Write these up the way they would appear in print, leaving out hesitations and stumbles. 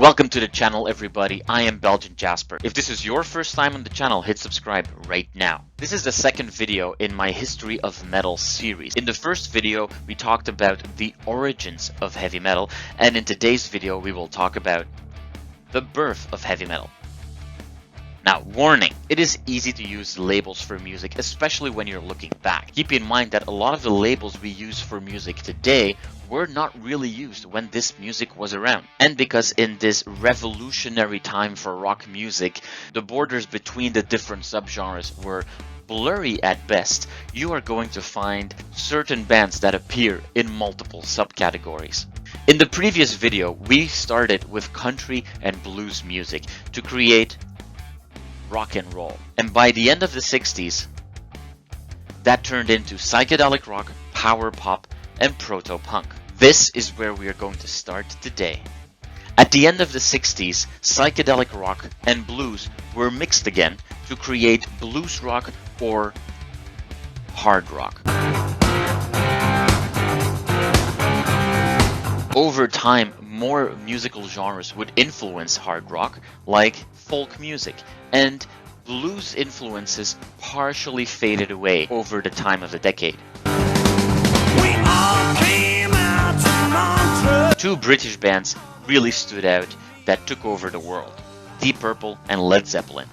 Welcome to the channel, everybody. I am Belgian Jasper. If this is your first time on the channel, hit subscribe right now. This is the second video in my History of Metal series. In the first video, we talked about the origins of heavy metal, and in today's video, we will talk about the birth of heavy metal. Now, warning, it is easy to use labels for music, especially when you're looking back. Keep in mind that a lot of the labels we use for music today were not really used when this music was around. And because in this revolutionary time for rock music, the borders between the different subgenres were blurry at best, you are going to find certain bands that appear in multiple subcategories. In the previous video, we started with country and blues music to create rock and roll. And by the end of the 60s, that turned into psychedelic rock, power pop, and proto-punk. This is where we are going to start today. At the end of the 60s, psychedelic rock and blues were mixed again to create blues rock or hard rock. Over time, more musical genres would influence hard rock, like folk music, and blues influences partially faded away over the time of the decade. Two British bands really stood out that took over the world: Deep Purple and Led Zeppelin.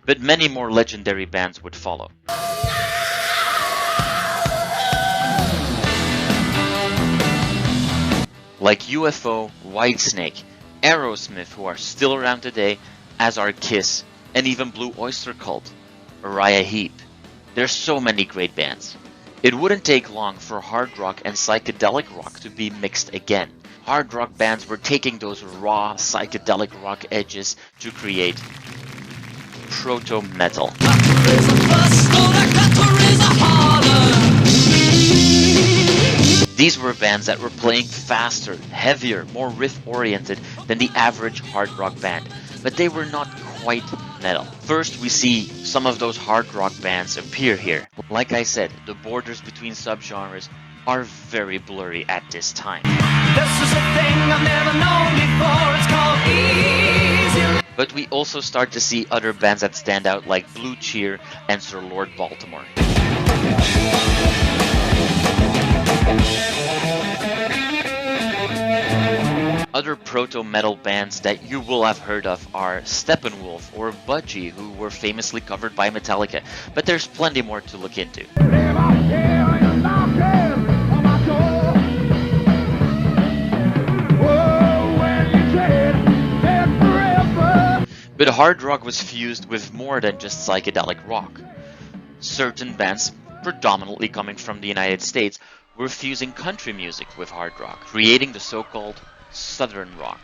But many more legendary bands would follow. Like UFO, Whitesnake, Aerosmith, who are still around today, as are Kiss, and even Blue Oyster Cult, Uriah Heep. There's so many great bands. It wouldn't take long for hard rock and psychedelic rock to be mixed again. Hard rock bands were taking those raw psychedelic rock edges to create proto-metal. These were bands that were playing faster, heavier, more riff-oriented than the average hard rock band, but they were not quite metal. First, we see some of those hard rock bands appear here. Like I said, the borders between subgenres are very blurry at this time. This is a thing I've never known before. It's called easy. But we also start to see other bands that stand out, like Blue Cheer and Sir Lord Baltimore. Other proto-metal bands that you will have heard of are Steppenwolf or Budgie, who were famously covered by Metallica, but there's plenty more to look into. But hard rock was fused with more than just psychedelic rock. Certain bands, predominantly coming from the United States, were fusing country music with hard rock, creating the so-called Southern rock.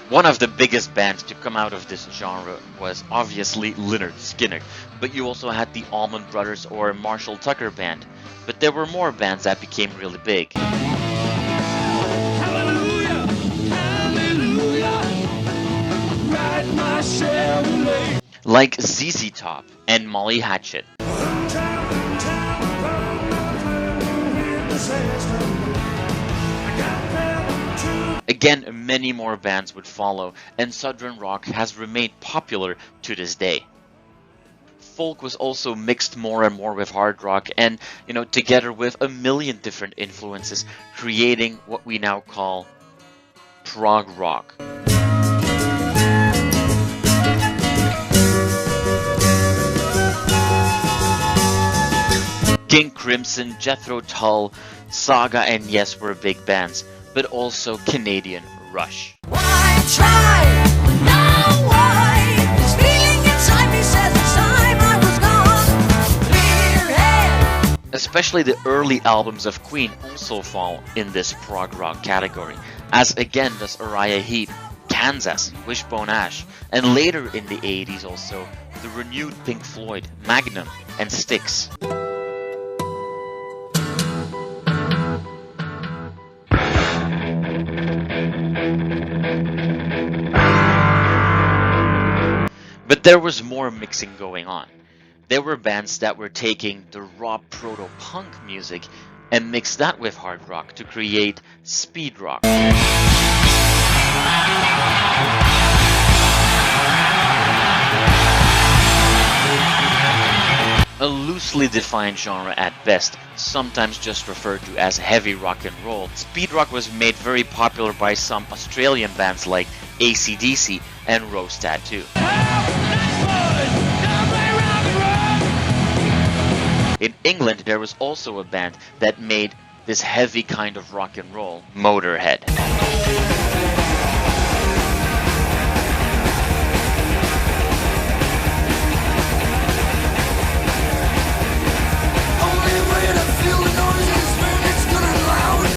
One of the biggest bands to come out of this genre was obviously Lynyrd Skynyrd, but you also had the Allman Brothers or Marshall Tucker Band, but there were more bands that became really big. Hallelujah, hallelujah, ride my Chevrolet. Like ZZ Top and Molly Hatchet. Again, many more bands would follow, and Southern rock has remained popular to this day. Folk was also mixed more and more with hard rock, and together with a million different influences, creating what we now call prog rock. King Crimson, Jethro Tull, Saga, and Yes were big bands, but also Canadian Rush. Why try? Now why? This feeling inside me says it's time I was gone. Clear head. Especially the early albums of Queen also fall in this prog rock category, as again does Uriah Heep, Kansas, Wishbone Ash, and later in the 80s also the renewed Pink Floyd, Magnum, and Styx. there was more mixing going on. There were bands that were taking the raw proto-punk music and mixed that with hard rock to create speed rock. A loosely defined genre at best, sometimes just referred to as heavy rock and roll, speed rock was made very popular by some Australian bands like AC/DC and Rose Tattoo. In England, there was also a band that made this heavy kind of rock and roll, Motorhead.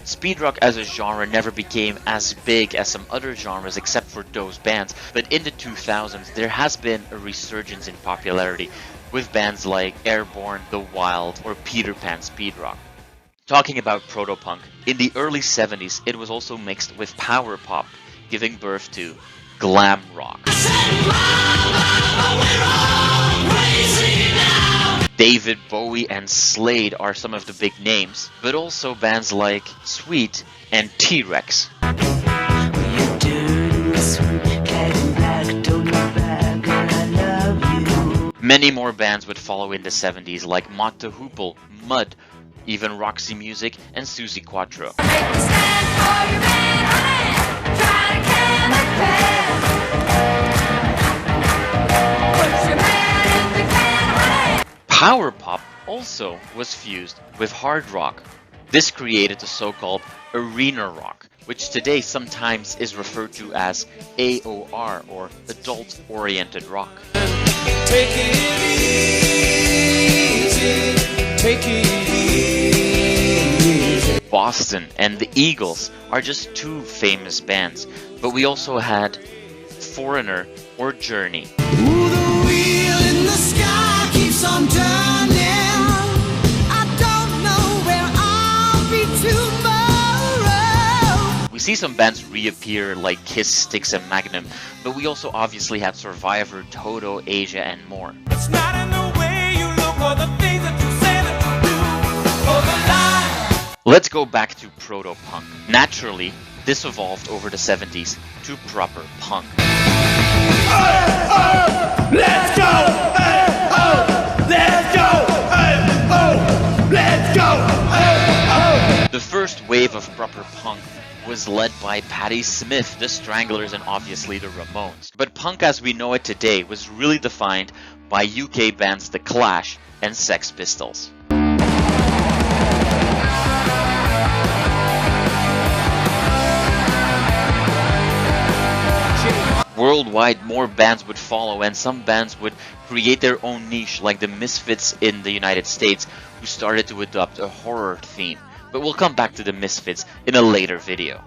Speed rock as a genre never became as big as some other genres except for those bands, but in the 2000s there has been a resurgence in popularity with bands like Airborne, The Wild, or Peter Pan speed rock. Talking about proto-punk, in the early 70s it was also mixed with power pop, giving birth to glam rock. David Bowie and Slade are some of the big names, but also bands like Sweet and T-Rex. Many more bands would follow in the 70s like Mott the Hoople, Mud, even Roxy Music and Suzi Quatro. Power pop also was fused with hard rock. This created the so-called arena rock, which today sometimes is referred to as AOR or adult-oriented rock. Take it easy, take it easy. Boston and the Eagles are just two famous bands, but we also had Foreigner or Journey. Ooh, the wheel in the sky keeps on turning. I don't know where I'll be tomorrow. We see some bands reappear like Kiss, Styx, and Magnum, but we also obviously had Survivor, Toto, Asia, and more. It's not in the way you look or the things that you say that you do, or the lie. Let's go back to proto-punk. Naturally, this evolved over the 70s to proper punk. Let's go! Let's go! Let's go! The first wave of proper punk was led by Patti Smith, the Stranglers, and obviously the Ramones. But punk as we know it today was really defined by UK bands The Clash and Sex Pistols. Worldwide, more bands would follow, and some bands would create their own niche, like the Misfits in the United States, who started to adopt a horror theme. But we'll come back to the Misfits in a later video.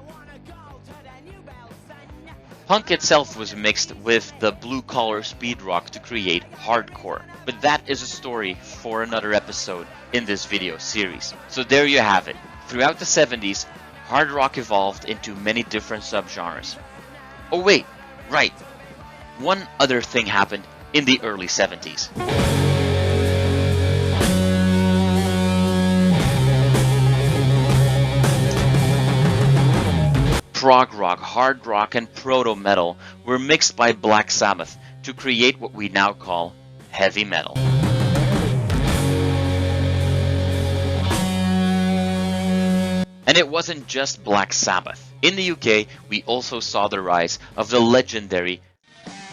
Punk itself was mixed with the blue-collar speed rock to create hardcore. But that is a story for another episode in this video series. So there you have it. Throughout the 70s, hard rock evolved into many different subgenres. Oh wait! Right. One other thing happened in the early 70s. Prog rock, hard rock, and proto-metal were mixed by Black Sabbath to create what we now call heavy metal. And it wasn't just Black Sabbath. In the UK, we also saw the rise of the legendary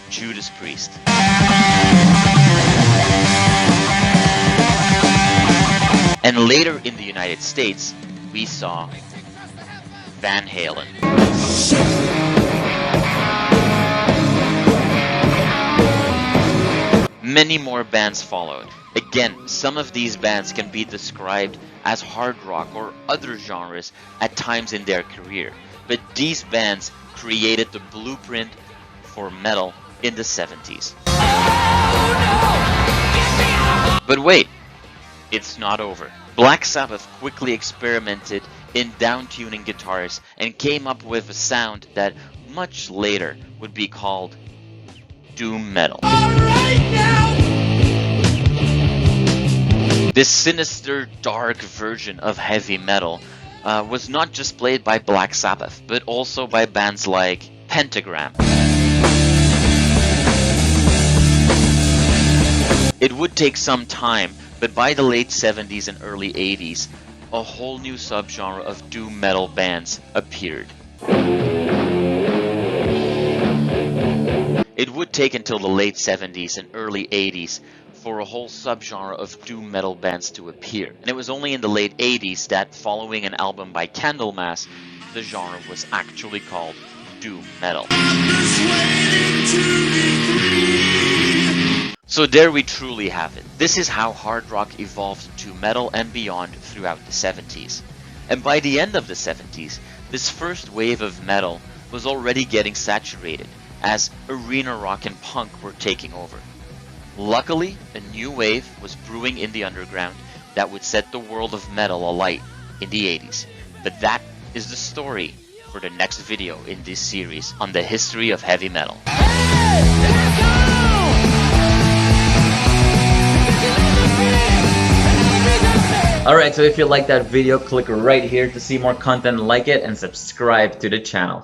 Judas Priest. And later in the United States, we saw Van Halen. Many more bands followed. Again, some of these bands can be described as hard rock or other genres at times in their career. But these bands created the blueprint for metal in the 70s. But wait, it's not over. Black Sabbath quickly experimented in down-tuning guitars and came up with a sound that much later would be called doom metal. This sinister, dark version of heavy metal was not just played by Black Sabbath, but also by bands like Pentagram. It would take some time, but by the late 70s and early 80s, a whole new subgenre of doom metal bands appeared. It would take until the late 70s and early 80s for a whole subgenre of doom metal bands to appear. And it was only in the late 80s that, following an album by Candlemass, the genre was actually called doom metal. So there we truly have it. This is how hard rock evolved to metal and beyond throughout the 70s. And by the end of the 70s, this first wave of metal was already getting saturated, as arena rock and punk were taking over. Luckily, a new wave was brewing in the underground that would set the world of metal alight in the 80s. But that is the story for the next video in this series on the history of heavy metal. Alright, so if you like that video, click right here to see more content like it and subscribe to the channel.